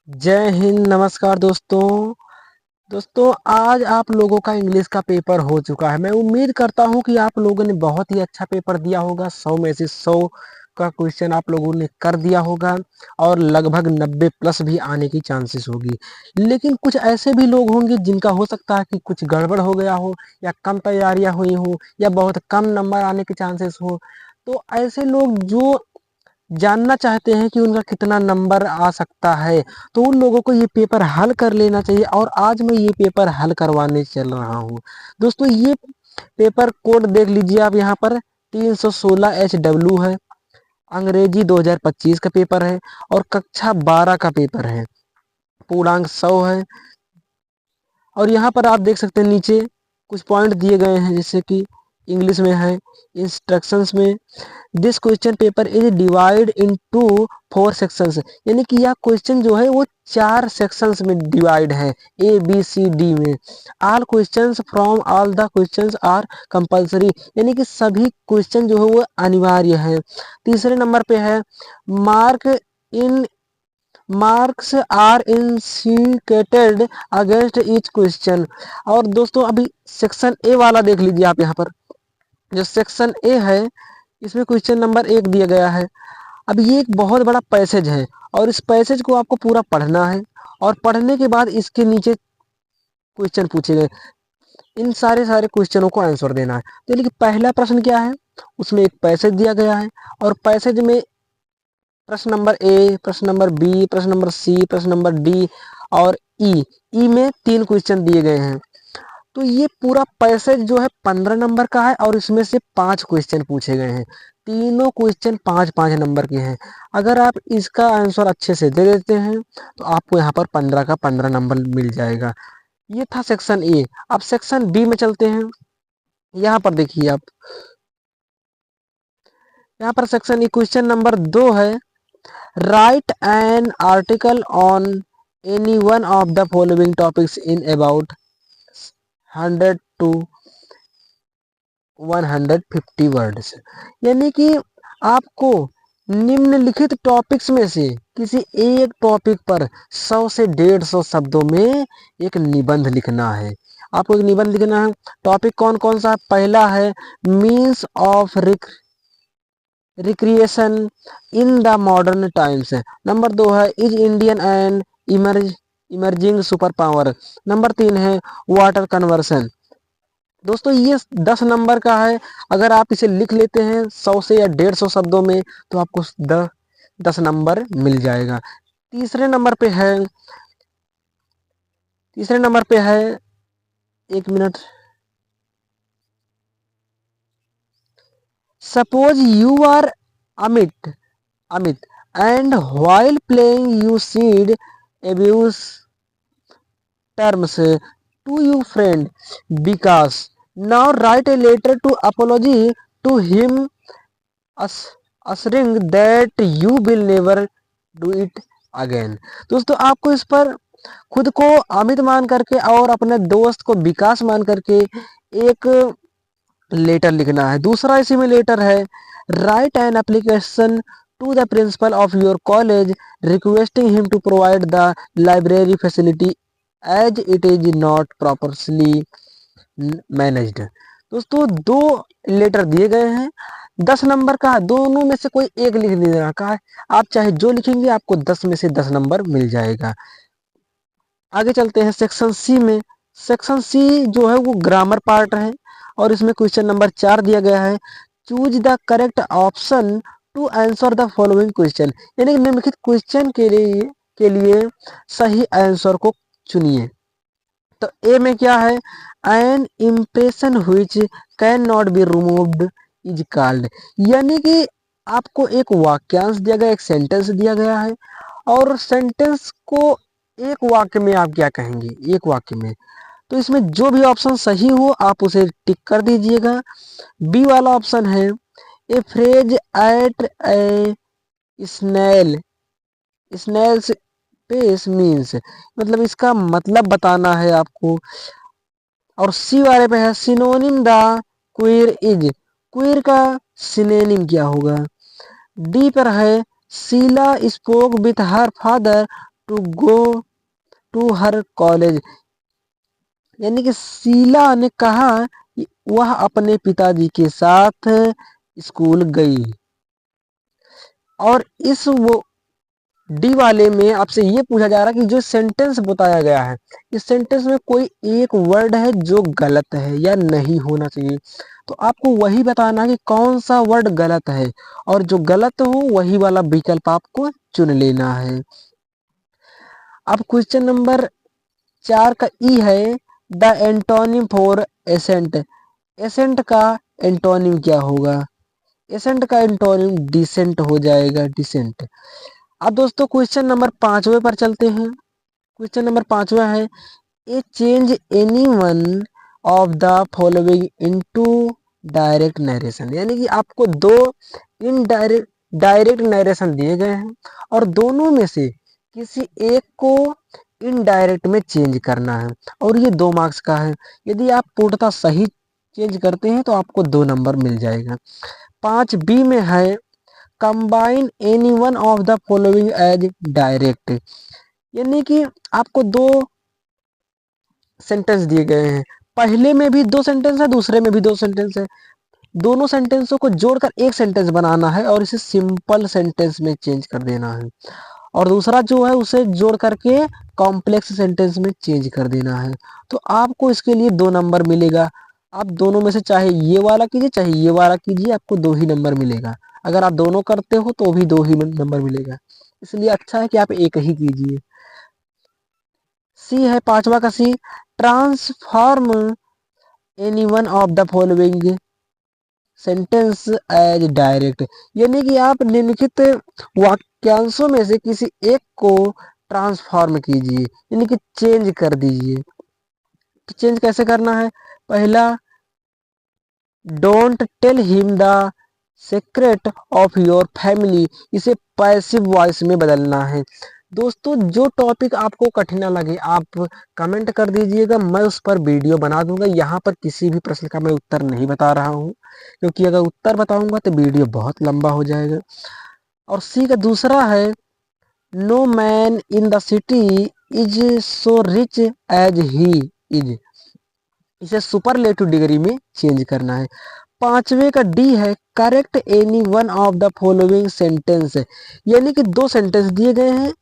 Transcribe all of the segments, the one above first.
जय हिंद। नमस्कार दोस्तों। आज आप लोगों का इंग्लिश का पेपर हो चुका है। मैं उम्मीद करता हूं कि आप लोगों ने बहुत ही अच्छा पेपर दिया होगा। 100 में से 100 का क्वेश्चन आप लोगों ने कर दिया होगा और लगभग 90 प्लस भी आने की चांसेस होगी। लेकिन कुछ ऐसे भी लोग होंगे जिनका हो सकता है कि कुछ गड़बड़ हो गया हो, या कम तैयारियां हुई हो, या बहुत कम नंबर आने के चांसेस हो। तो ऐसे लोग जो जानना चाहते हैं कि उनका कितना नंबर आ सकता है, तो उन लोगों को ये पेपर हल कर लेना चाहिए। और आज मैं ये पेपर हल करवाने चल रहा हूँ। दोस्तों, ये पेपर कोड देख लीजिए आप यहाँ पर 316 HW है। अंग्रेजी 2025 का पेपर है और कक्षा 12 का पेपर है। पूर्णांक 100 है। और यहाँ पर आप देख सकते हैं नीचे कुछ पॉइंट दिए गए हैं, जैसे कि इंग्लिश में है, इंस्ट्रक्शंस में this question paper is divide into 4 sections. यानी कि यह क्वेश्चन जो है वो 4 सेक्शंस में डिवाइड है, ABCD में। All questions from all the questions are compulsory, यानी कि सभी क्वेश्चन जो है वो अनिवार्य है। तीसरे नंबर पे है mark in marks are indicated against each question. और दोस्तों, अभी सेक्शन ए वाला देख लीजिए आप। यहाँ पर जो सेक्शन ए है, इसमें क्वेश्चन नंबर 1 दिया गया है। अब ये एक बहुत बड़ा पैसेज है और इस पैसेज को आपको पूरा पढ़ना है, और पढ़ने के बाद इसके नीचे क्वेश्चन पूछे गए, इन सारे सारे क्वेश्चनों को आंसर देना है। तो यानी कि पहला प्रश्न क्या है, उसमें एक पैसेज दिया गया है, और पैसेज में प्रश्न नंबर ए, प्रश्न नंबर बी, प्रश्न नंबर सी, प्रश्न नंबर डी और ई में 3 क्वेश्चन दिए गए हैं। तो ये पूरा पैसेज जो है 15 नंबर का है और इसमें से 5 क्वेश्चन पूछे गए हैं। तीनों क्वेश्चन 5-5 नंबर के हैं। अगर आप इसका आंसर अच्छे से दे देते हैं तो आपको यहाँ पर 15 का 15 नंबर मिल जाएगा। ये था सेक्शन ए। अब सेक्शन बी में चलते हैं। यहाँ पर देखिए आप, यहाँ पर सेक्शन ए क्वेश्चन नंबर 2 है, write an article on any one of the following topics in about 100 to 150 words. यानी कि आपको निम्नलिखित टॉपिक्स में से किसी एक टॉपिक पर 100 से 150 शब्दों में एक निबंध लिखना है। आपको एक निबंध लिखना है। टॉपिक कौन कौन सा? पहला है means of recreation in the modern times. Number 2 है is Indian and emerging super power. Number 3 है वाटर कन्वर्सन। दोस्तों, ये 10 नंबर का है। अगर आप इसे लिख लेते हैं 100 से या 150 शब्दों में तो आपको 10 नंबर मिल जाएगा। तीसरे नंबर पे है, तीसरे नंबर पे है, एक minute, suppose you are Amit Amit and while playing you said abuse terms to your friend Vikas. Now write a letter to apology to him, assuring that you will never do it again. दोस्तों, आपको इस पर खुद को अमित मान करके और अपने दोस्त को विकास मान करके एक लेटर लिखना है। दूसरा इसी में लेटर है, write an application to the principal of your college requesting him to provide the library facility as it is not properly managed. दोस्तों, 2 लेटर दिए गए हैं, 10 नंबर का, दोनों में से कोई एक लिख देना का है। आप चाहे जो लिखेंगे आपको 10 में से 10 नंबर मिल जाएगा। आगे चलते हैं सेक्शन सी में। सेक्शन सी जो है वो ग्रामर पार्ट है और इसमें क्वेश्चन नंबर 4 दिया गया है, choose the correct option to answer the following question. यानी निम्नलिखित क्वेश्चन के लिए सही आंसर को चुनिए। तो ए में क्या है, an impression which can not be removed is called. यानी कि आपको एक वाक्यांश दिया गया, एक सेंटेंस दिया गया है, और सेंटेंस को एक वाक्य में आप क्या कहेंगे, एक वाक्य में। तो इसमें जो भी ऑप्शन सही हो आप उसे टिक कर दीजिएगा। बी वाला ऑप्शन है, a phrase at a snail snail's pace means, मतलब इसका मतलब बताना है आपको। और सी वाले पे है, synonym the queer is, queer का सिनोनिम क्या होगा। डी पर है, Sheela spoke with her father to go to her college, यानी कि शीला ने कहा कि वह अपने पिताजी के साथ स्कूल गई। और इस वो डी वाले में आपसे ये पूछा जा रहा है कि जो सेंटेंस बताया गया है, इस सेंटेंस में कोई एक वर्ड है जो गलत है या नहीं होना चाहिए। तो आपको वही बताना है कि कौन सा वर्ड गलत है, और जो गलत हो वही वाला विकल्प आपको चुन लेना है। अब क्वेश्चन नंबर 4 का ई है, the antonym for ascent. Ascent का एंटोनिम क्या होगा? एसेंट का एंटोनिम डिसेंट हो जाएगा, डिसेंट। अब दोस्तों क्वेश्चन नंबर 5वें पर चलते हैं। क्वेश्चन नंबर 5वां है, ए change any one of the following into direct narration, यानी कि आपको दो इनडायरेक्ट डायरेक्ट नरेशन दिए गए हैं और दोनों में से किसी एक को इनडायरेक्ट में चेंज करना है, और ये 2 मार्क्स का है। यदि आप पूर्णतः सही चेंज करते हैं तो आपको 2 नंबर मिल जाएगा। 5 बी में है, combine any one of the following as direct, यानी कि आपको 2 सेंटेंस दिए गए हैं, पहले में भी 2 सेंटेंस है, दूसरे में भी 2 सेंटेंस है। दोनों सेंटेंसों को जोड़कर एक सेंटेंस बनाना है और इसे सिंपल सेंटेंस में चेंज कर देना है, और दूसरा जो है उसे जोड़ करके कॉम्प्लेक्स सेंटेंस में चेंज कर देना है। तो आपको इसके लिए 2 नंबर मिलेगा। आप दोनों में से चाहे ये वाला कीजिए चाहे ये वाला कीजिए, आपको 2 ही नंबर मिलेगा। अगर आप दोनों करते हो तो भी 2 ही नंबर मिलेगा, इसलिए अच्छा है कि आप एक ही कीजिए। सी है 5वां का C, transform any one of the following sentence as direct, यानी कि आप निम्नलिखित वाक्यांशों में से किसी एक को ट्रांसफॉर्म कीजिए, यानी कि चेंज कर दीजिए। तो चेंज कैसे करना है? पहला, don't tell him the secret of your family, इसे पैसिव वॉइस में बदलना है। दोस्तों जो टॉपिक आपको कठिन ना लगे आप कमेंट कर दीजिएगा, मैं उस पर वीडियो बना दूंगा। यहाँ पर किसी भी प्रश्न का मैं उत्तर नहीं बता रहा हूँ, क्योंकि अगर उत्तर बताऊंगा तो वीडियो बहुत लंबा हो जाएगा। और सी का दूसरा है, no man in the city is so rich as he is, इसे सुपरलेटिव डिग्री में चेंज करना है। 5वें का डी है, correct any one of the following sentence, यानी कि 2 सेंटेंस दिए गए हैं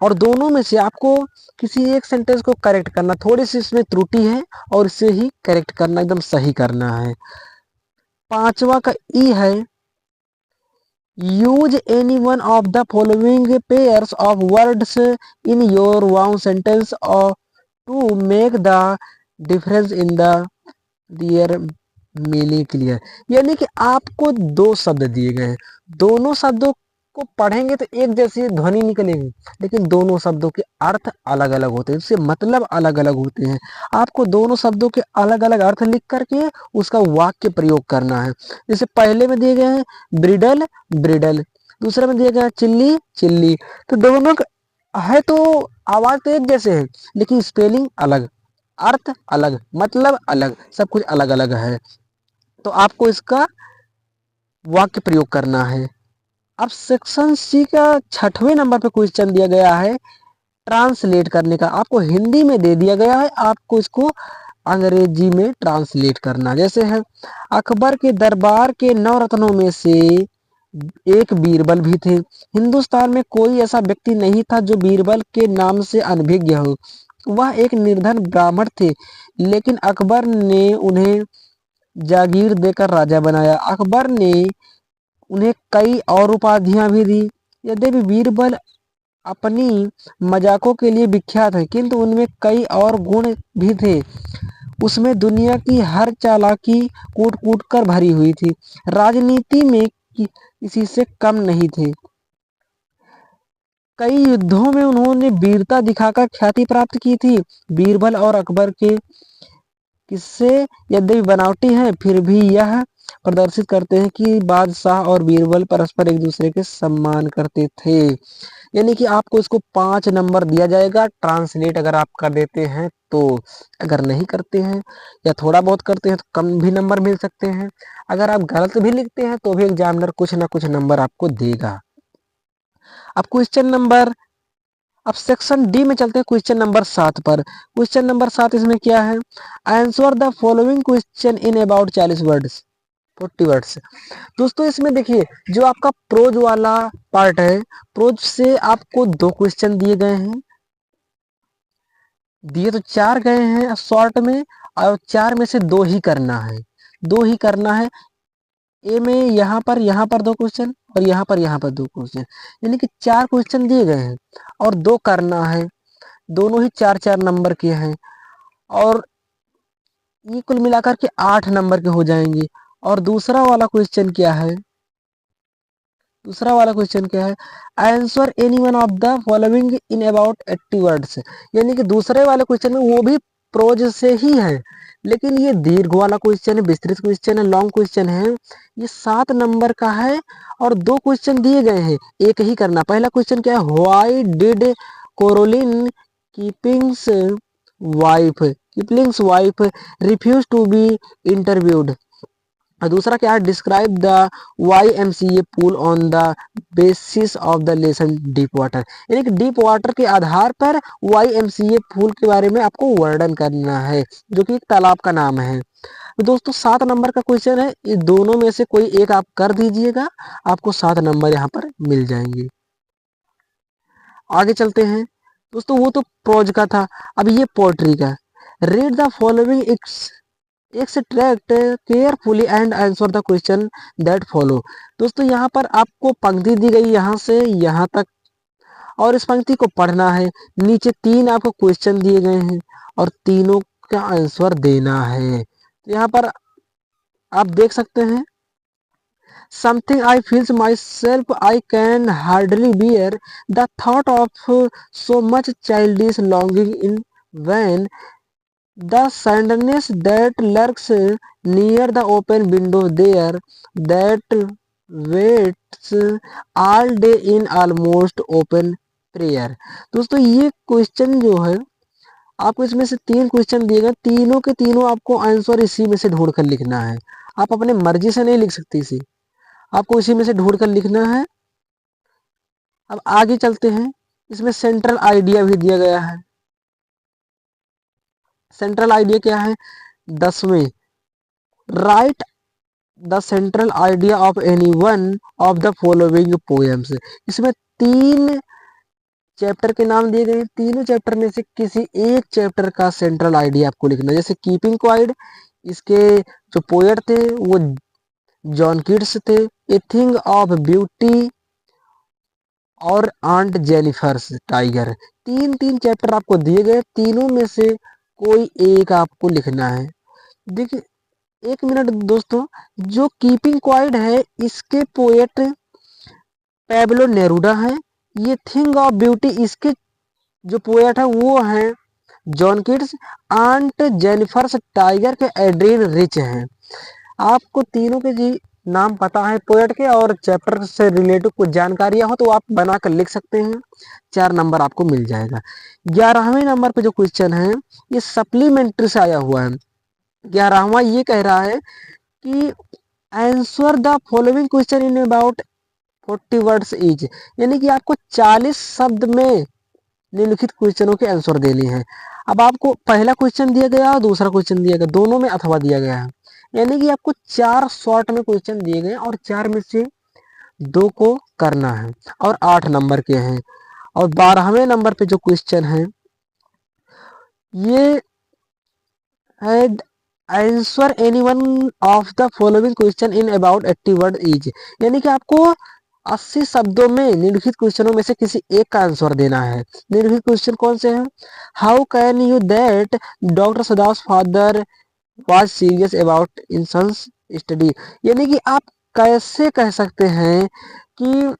और दोनों में से आपको किसी एक सेंटेंस को करेक्ट करना, थोड़ी सी इसमें त्रुटि है और इसे ही करेक्ट करना, एकदम सही करना है। 5वां का ई है, use any one of the following pairs of words in your own sentence और to make the difference in the their meaning clear, यानी कि आपको 2 शब्द दिए गए हैं, दोनों शब्दों को पढ़ेंगे तो एक जैसी ध्वनि निकलेगी, लेकिन दोनों शब्दों के अर्थ अलग अलग होते हैं, उससे मतलब अलग अलग होते हैं। आपको दोनों शब्दों के अलग अलग अर्थ लिख करके उसका वाक्य प्रयोग करना है। जैसे पहले में दिए गए हैं ब्रिडल ब्रिडल, दूसरे में दिया गया चिल्ली चिल्ली, तो दोनों है तो आवाज तो एक जैसे है, लेकिन स्पेलिंग अलग, अर्थ अलग, मतलब अलग, सब कुछ अलग अलग है। तो आपको इसका वाक्य प्रयोग करना है। अब सेक्शन सी का 6वें नंबर पे क्वेश्चन दिया गया है ट्रांसलेट करने का, आपको हिंदी में दे दिया गया है, आपको इसको अंग्रेजी में ट्रांसलेट करना। जैसे है, अकबर के दरबार के 9 रत्नों में से एक बीरबल भी थे। हिंदुस्तान में कोई ऐसा व्यक्ति नहीं था जो बीरबल के नाम से अनभिज्ञ हो। वह एक निर्धन ब्राह्मण थे, लेकिन अकबर ने उन्हें जागीर देकर राजा बनाया। अकबर ने उन्हें कई और उपाधियां भी दी। यद्यपि बीरबल अपनी मजाकों के लिए विख्यात है, किंतु उनमें कई और गुण भी थे। उसमें दुनिया की हर चालाकी कूट कूट कर भरी हुई थी, राजनीति में किसी से कम नहीं थे। कई युद्धों में उन्होंने वीरता दिखाकर ख्याति प्राप्त की थी। बीरबल और अकबर के किस्से यद्यपि बनावटी हैं, फिर भी यह प्रदर्शित करते हैं कि बादशाह और बीरबल परस्पर एक दूसरे के सम्मान करते थे। यानी कि आपको इसको 5 नंबर दिया जाएगा ट्रांसलेट अगर आप कर देते हैं तो। अगर नहीं करते हैं या थोड़ा बहुत करते हैं तो कम भी नंबर मिल सकते हैं। अगर आप गलत भी लिखते हैं तो भी एग्जामिनर कुछ ना कुछ नंबर आपको देगा। अब क्वेश्चन नंबर अब सेक्शन डी में चलते हैं क्वेश्चन नंबर 7 पर। क्वेश्चन नंबर 7 इसमें क्या है, answer the following question in about 40 words 40 words. दोस्तों इसमें देखिए जो आपका प्रोज वाला पार्ट है, प्रोज से आपको 2 क्वेश्चन दिए गए हैं, दिए तो 4 गए हैं शॉर्ट में, और 4 में से 2 ही करना है, 2 ही करना है। ए में यहाँ पर 2 क्वेश्चन और यहाँ पर 2 क्वेश्चन, यानी कि 4 क्वेश्चन दिए गए हैं और 2 करना है, दोनों ही 4-4 नंबर के हैं, और ये कुल मिलाकर के 8 नंबर के हो जाएंगे। और दूसरा वाला क्वेश्चन क्या है, दूसरा वाला क्वेश्चन क्या है, answer any one of the following in about 80 words, यानी कि दूसरे वाले क्वेश्चन में वो भी प्रोज से ही है, लेकिन ये दीर्घ वाला क्वेश्चन है, विस्तृत क्वेश्चन है, लॉन्ग क्वेश्चन है, ये 7 नंबर का है और 2 क्वेश्चन दिए गए हैं, एक ही करना। पहला क्वेश्चन क्या है, why did Caroline Keeping's wife refuse to be interviewed. और दूसरा क्या है, describe the YMCA pool on the basis of the lesson deep water, यानी कि डीप वाटर के आधार पर YMCA पूल के बारे में आपको वर्णन करना है, जो कि एक तालाब का नाम है। तो दोस्तों 7 नंबर का क्वेश्चन है, ये दोनों में से कोई एक आप कर दीजिएगा, आपको 7 नंबर यहाँ पर मिल जाएंगे। आगे चलते हैं दोस्तों, वो तो प्रोज का था, अब ये पोएट्री का। Read the following extract carefully and answer the question that follow. दोस्तों यहाँ पर आपको पंक्ति दी गई यहाँ से यहाँ तक, और इस पंक्ति को पढ़ना है। नीचे 3 आपको क्वेश्चन दिए गए हैं और तीनों का आंसर देना है। तो यहाँ पर आप देख सकते हैं, something I feels my self I can hardly bear the thought of so much childish longing in vain the sadness that lurks near the open window there that waits all day in almost open prayer। दोस्तों ये question जो है, आपको इसमें से 3 question दिए गए, तीनों के तीनों आपको आंसर इसी में से ढूंढ कर लिखना है। आप अपने मर्जी से नहीं लिख सकते, इसी आपको इसी में से ढूंढ कर लिखना है। अब आगे चलते हैं, इसमें सेंट्रल आइडिया भी दिया गया है। सेंट्रल आइडिया क्या है, 10वें, write the central idea of any one of the following poems. इसमें 3 चैप्टर के नाम दिए गए हैं, तीनों चैप्टर में से किसी एक चैप्टर का सेंट्रल आइडिया आपको लिखना है। जैसे कीपिंग क्वाइट, इसके जो पोएट थे वो जॉन किट्स थे, ए थिंग ऑफ ब्यूटी और आंट जेनिफर्स टाइगर। 3 चैप्टर आपको दिए गए, तीनों में से कोई एक आपको लिखना है। देखिए 1 मिनट दोस्तों, जो कीपिंग क्वाइट है इसके पोएट पैब्लो नेरूडा है, ये थिंग ऑफ ब्यूटी इसके जो पोएट है वो है John Keats, aunt Jennifer's tiger के एड्रिन रिच हैं। आपको तीनों के जी नाम पता है पोएट के, और चैप्टर से रिलेटेड कुछ जानकारियां हो तो आप बनाकर लिख सकते हैं, 4 नंबर आपको मिल जाएगा। 11वें नंबर पे जो क्वेश्चन है ये सप्लीमेंट्री से आया हुआ है। 11वां ये कह रहा है कि answer the following question in about 40 words each, यानी कि आपको 40 शब्द में निम्नलिखित क्वेश्चनों के आंसर देने हैं। अब आपको पहला क्वेश्चन दिया गया और दूसरा क्वेश्चन दिया गया, दोनों में अथवा दिया गया है, यानी कि आपको 4 शॉर्ट में क्वेश्चन दिए गए और 4 में से 2 को करना है, और 8 नंबर के हैं। और 12वें नंबर पे जो क्वेश्चन है ये है, answer any one of the following question in about 80 word each, यानी कि आपको 80 शब्दों में निम्नलिखित क्वेश्चनों में से किसी एक का आंसर देना है। निम्नलिखित क्वेश्चन कौन से हैं, how can you that doctor Sadao's father was serious about in son's study, यानी कि आप कैसे कह सकते हैं कि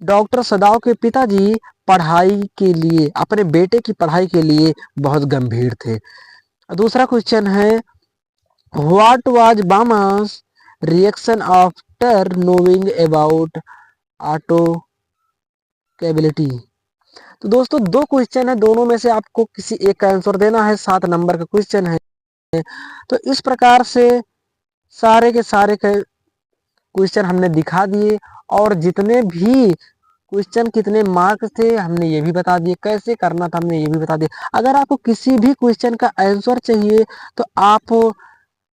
डॉक्टर सदाव के पिताजी पढ़ाई के लिए, अपने बेटे की पढ़ाई के लिए बहुत गंभीर थे। दूसरा क्वेश्चन है, what was Bahamas reaction after knowing about auto capability. तो दोस्तों 2 क्वेश्चन है, दोनों में से आपको किसी एक का आंसर देना है, 7 नंबर का क्वेश्चन है। तो इस प्रकार से सारे के सारे क्वेश्चन हमने दिखा दिए, और जितने भी क्वेश्चन कितने मार्क्स थे हमने ये भी बता दिए, कैसे करना था हमने ये भी बता दिया। अगर आपको किसी भी क्वेश्चन का आंसर चाहिए तो आप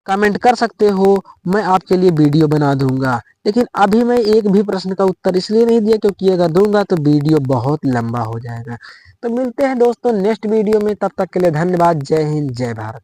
कमेंट कर सकते हो, मैं आपके लिए वीडियो बना दूंगा। लेकिन अभी मैं एक भी प्रश्न का उत्तर इसलिए नहीं दिया क्योंकि अगर दूंगा तो वीडियो बहुत लंबा हो जाएगा। तो मिलते हैं दोस्तों नेक्स्ट वीडियो में, तब तक के लिए धन्यवाद। जय हिंद, जय भारत।